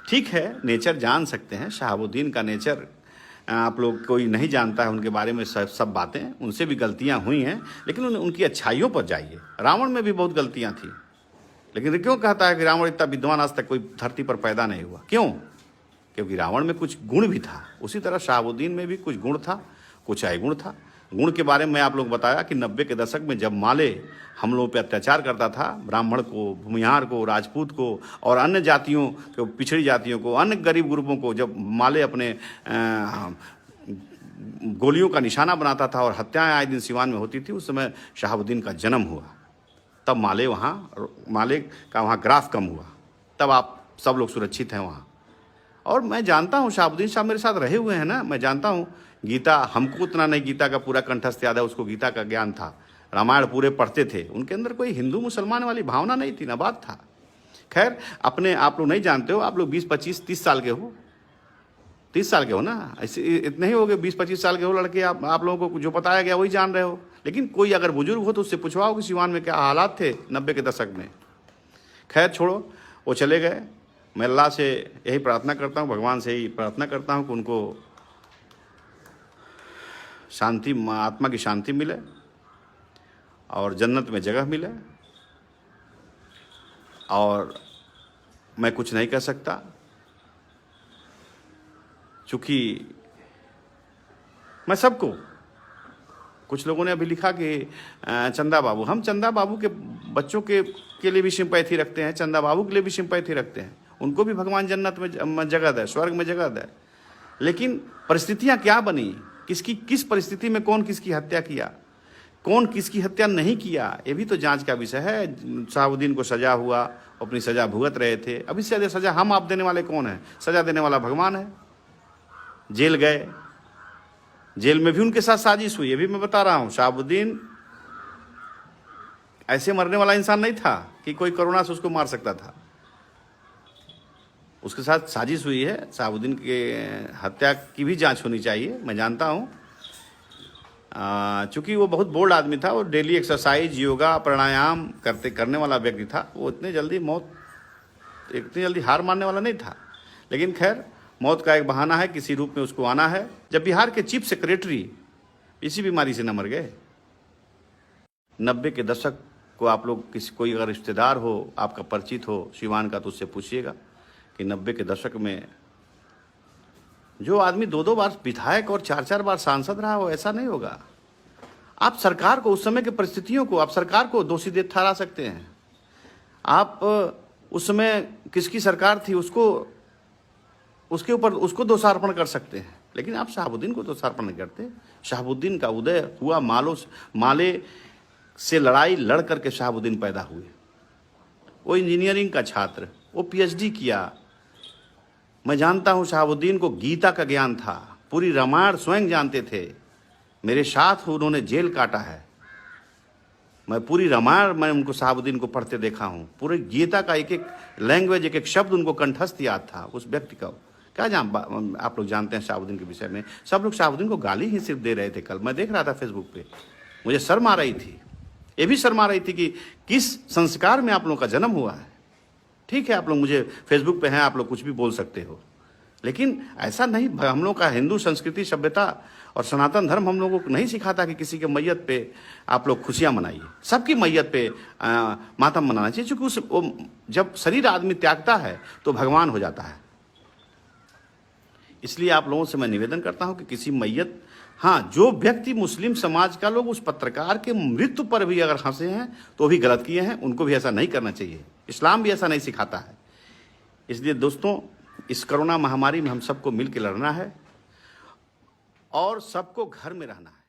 ठीक है, नेचर जान सकते हैं, शहाबुद्दीन का नेचर आप लोग कोई नहीं जानता है उनके बारे में सब बातें, उनसे भी गलतियां हुई हैं, लेकिन उनकी अच्छाइयों पर जाइए। रावण में भी बहुत गलतियां थी, लेकिन क्यों कहता है कि रावण इतना विद्वान आज तक कोई धरती पर पैदा नहीं हुआ? क्यों? क्योंकि रावण में कुछ गुण भी था। उसी तरह शहाबुद्दीन में भी कुछ गुण था, कुछ अवगुण था। गुण के बारे में आप लोग बताया कि 90 के दशक में जब माले हम लोगों पर अत्याचार करता था, ब्राह्मण को, भूमिहार को, राजपूत को और अन्य जातियों को, पिछड़ी जातियों को, अन्य गरीब ग्रुपों को जब माले अपने गोलियों का निशाना बनाता था और हत्याएं आए दिन सिवान में होती थी, उस समय शहाबुद्दीन का जन्म हुआ। तब माले का वहाँ ग्राफ कम हुआ, तब आप सब लोग सुरक्षित हैं वहाँ। और मैं जानता हूँ शहाबुद्दीन साहब मेरे साथ रहे हुए हैं ना, मैं जानता हूँ गीता, हमको उतना नहीं गीता का पूरा कंठस्थ याद है, उसको गीता का ज्ञान था, रामायण पूरे पढ़ते थे, उनके अंदर कोई हिंदू मुसलमान वाली भावना नहीं थी, ना बात था। खैर, अपने आप लोग नहीं जानते हो, आप लोग 20, 25, 30 साल के हो, 30 साल के हो ना, ऐसे इतने ही हो गए, 20, 25 साल के हो लड़के, आप लोगों को जो बताया गया वही जान रहे हो। लेकिन कोई अगर बुजुर्ग हो तो उससे पूछवाओ कि सिवान में क्या हालात थे 90 के दशक में। खैर छोड़ो, वो चले गए। मैं अल्लाह से यही प्रार्थना करता हूँ, भगवान से यही प्रार्थना करता हूँ कि उनको शांति, आत्मा की शांति मिले और जन्नत में जगह मिले। और मैं कुछ नहीं कह सकता, चूँकि मैं सबको, कुछ लोगों ने अभी लिखा कि चंदा बाबू, हम चंदा बाबू के बच्चों के लिए भी सिंपैथी रखते हैं, चंदा बाबू के लिए भी सिंपैथी रखते हैं, उनको भी भगवान जन्नत में जगह दे, स्वर्ग में जगह दे। लेकिन परिस्थितियां क्या बनी, किस परिस्थिति में कौन किसकी हत्या किया, कौन किसकी हत्या नहीं किया, ये भी तो जांच का विषय है। शहाबुद्दीन को सजा हुआ, अपनी सजा भुगत रहे थे, अभी से ज़्यादा सजा हम आप देने वाले कौन है? सजा देने वाला भगवान है। जेल गए, जेल में भी उनके साथ साजिश हुई, ये भी मैं बता रहा हूँ। शहाबुद्दीन ऐसे मरने वाला इंसान नहीं था कि कोई कोरोना से उसको मार सकता था, उसके साथ साजिश हुई है। शहाबुद्दीन के हत्या की भी जांच होनी चाहिए, मैं जानता हूँ। चूँकि वो बहुत बोल्ड आदमी था, वो डेली एक्सरसाइज, योगा, प्राणायाम करने वाला व्यक्ति था, वो इतनी जल्दी हार मानने वाला नहीं था। लेकिन खैर, मौत का एक बहाना है, किसी रूप में उसको आना है। जब बिहार के चीफ सेक्रेटरी इसी बीमारी से न मर गए। 90 के दशक को आप लोग कोई अगर रिश्तेदार हो, आपका परिचित हो सिवान का, तो उससे पूछिएगा कि 90 के दशक में जो आदमी 2-2 बार विधायक और 4-4 बार सांसद रहा हो, ऐसा नहीं होगा। आप सरकार को, उस समय की परिस्थितियों को, आप सरकार को दोषी ठहरा सकते हैं। आप उस समय किसकी सरकार थी उसके ऊपर उसको दोषारोपण कर सकते हैं, लेकिन आप शहाबुद्दीन को दोषारोपण नहीं करते। शहाबुद्दीन का उदय हुआ माले से लड़ाई लड़ करके शहाबुद्दीन पैदा हुए। वो इंजीनियरिंग का छात्र, वो PhD किया। मैं जानता हूँ शहाबुद्दीन को गीता का ज्ञान था, पूरी रामायण स्वयं जानते थे। मेरे साथ उन्होंने जेल काटा है, मैं पूरी रामायण मैं उनको शहाबुद्दीन को पढ़ते देखा हूँ। पूरे गीता का एक एक लैंग्वेज, एक एक शब्द उनको कंठस्थ याद था उस व्यक्ति का। क्या आप लोग जानते हैं शहाबुद्दीन के विषय में? सब लोग शहाबुद्दीन को गाली ही सिर्फ दे रहे थे। कल मैं देख रहा था फेसबुक पे, मुझे शर्म आ रही थी, ये भी शर्म आ रही थी कि किस संस्कार में आप लोगों का जन्म हुआ है। ठीक है, आप लोग मुझे फेसबुक पे हैं, आप लोग कुछ भी बोल सकते हो, लेकिन ऐसा नहीं। हम लोग का हिंदू संस्कृति, सभ्यता और सनातन धर्म हम लोगों को नहीं सिखाता कि किसी के मैयत पे आप लोग खुशियां मनाइए। सबकी मैयत पे मातम मनाना चाहिए, क्योंकि जब शरीर आदमी त्यागता है तो भगवान हो जाता है। इसलिए आप लोगों से मैं निवेदन करता हूं कि किसी मैयत, हाँ, जो व्यक्ति मुस्लिम समाज का लोग उस पत्रकार के मृत्यु पर भी अगर हंसे हैं तो भी गलत किए हैं, उनको भी ऐसा नहीं करना चाहिए। इस्लाम भी ऐसा नहीं सिखाता है। इसलिए दोस्तों, इस कोरोना महामारी में हम सबको मिलकर लड़ना है और सबको घर में रहना है।